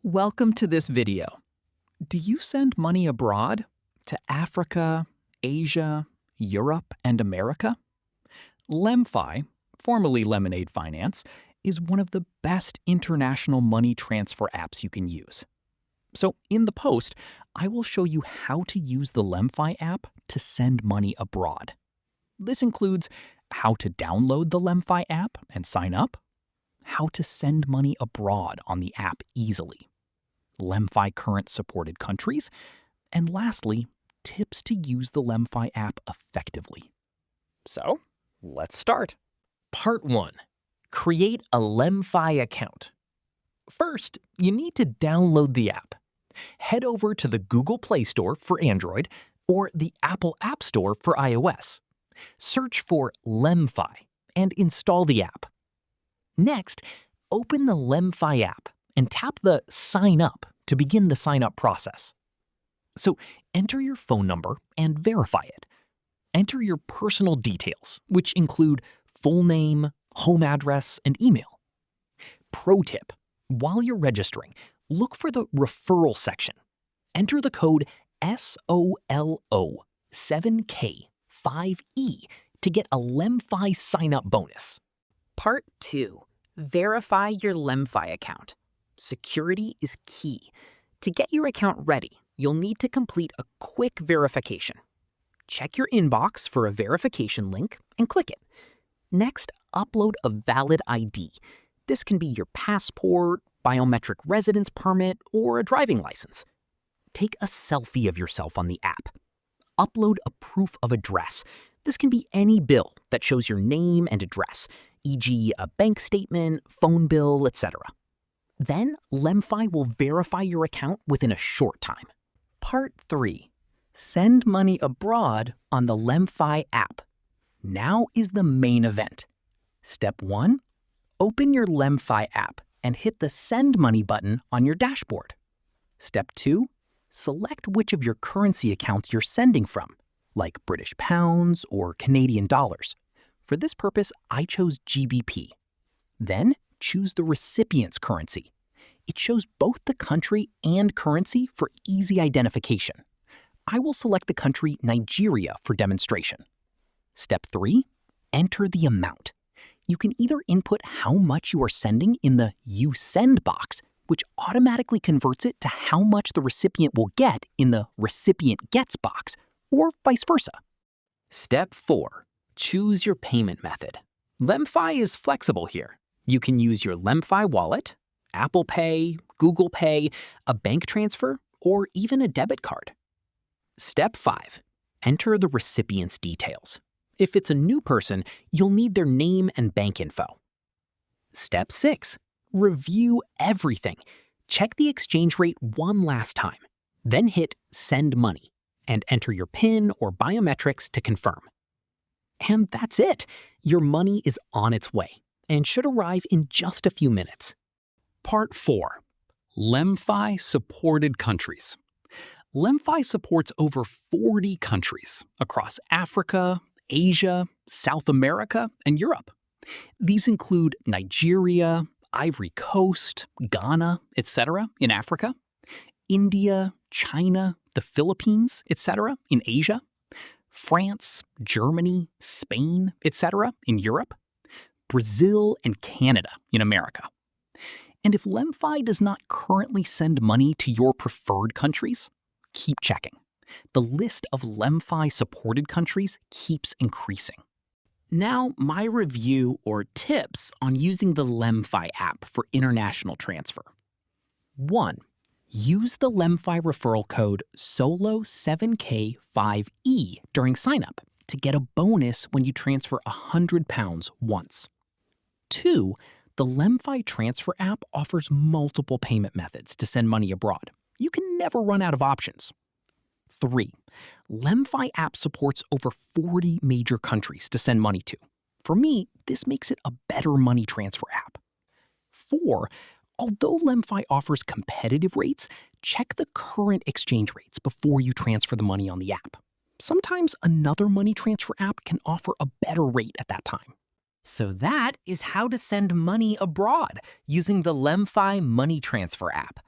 Welcome to this video. Do you send money abroad to Africa, Asia, Europe, and America? LemFi, formerly Lemonade Finance, is one of the best international money transfer apps you can use. So in the post, I will show you how to use the LemFi app to send money abroad. This includes how to download the LemFi app and sign up, how to send money abroad on the app easily, LemFi current supported countries, and lastly, tips to use the LemFi app effectively. So, let's start. Part 1. Create a LemFi account. First, you need to download the app. Head over to the Google Play Store for Android or the Apple App Store for iOS. Search for LemFi and install the app. Next, open the LemFi app and tap the Sign Up to begin the sign-up process. So enter your phone number and verify it. Enter your personal details, which include full name, home address, and email. Pro tip: while you're registering, look for the referral section. Enter the code SOLO7K5E to get a LemFi sign-up bonus. Part 2. Verify your LemFi account. Security is key. To get your account ready, you'll need to complete a quick verification. Check your inbox for a verification link and click it. Next, upload a valid ID. This can be your passport, biometric residence permit, or a driving license. Take a selfie of yourself on the app. Upload a proof of address. This can be any bill that shows your name and address, e.g. a bank statement, phone bill, etc. Then, LemFi will verify your account within a short time. Part 3. Send money abroad on the LemFi app. Now is the main event. Step 1. Open your LemFi app and hit the Send Money button on your dashboard. Step 2. Select which of your currency accounts you're sending from, like British pounds or Canadian dollars. For this purpose, I chose GBP. Then, choose the recipient's currency. It shows both the country and currency for easy identification. I will select the country Nigeria for demonstration. Step 3. Enter the amount. You can either input how much you are sending in the You Send box, which automatically converts it to how much the recipient will get in the Recipient Gets box, or vice versa. Step 4. Choose your payment method. LemFi is flexible here. You can use your LemFi wallet, Apple Pay, Google Pay, a bank transfer, or even a debit card. Step 5. Enter the recipient's details. If it's a new person, you'll need their name and bank info. Step 6. Review everything. Check the exchange rate one last time. Then hit Send Money and enter your PIN or biometrics to confirm. And that's it. Your money is on its way and should arrive in just a few minutes. Part 4. LemFi supported countries. LemFi supports over 40 countries across Africa, Asia, South America, and Europe. These include Nigeria, Ivory Coast, Ghana, etc. in Africa, India, China, the Philippines, etc. in Asia, France, Germany, Spain, etc. in Europe, Brazil, and Canada in America. And if LemFi does not currently send money to your preferred countries, keep checking. The list of LemFi supported countries keeps increasing. Now, my review or tips on using the LemFi app for international transfer. 1. Use the LemFi referral code SOLO7K5E during signup to get a bonus when you transfer £100 once. 2. The LemFi transfer app offers multiple payment methods to send money abroad. You can never run out of options. 3. LemFi app supports over 40 major countries to send money to. For me, this makes it a better money transfer app. 4. Although LemFi offers competitive rates, check the current exchange rates before you transfer the money on the app. Sometimes another money transfer app can offer a better rate at that time. So that is how to send money abroad using the LemFi money transfer app.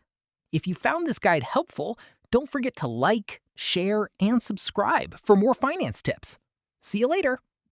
If you found this guide helpful, don't forget to like, share, and subscribe for more finance tips. See you later.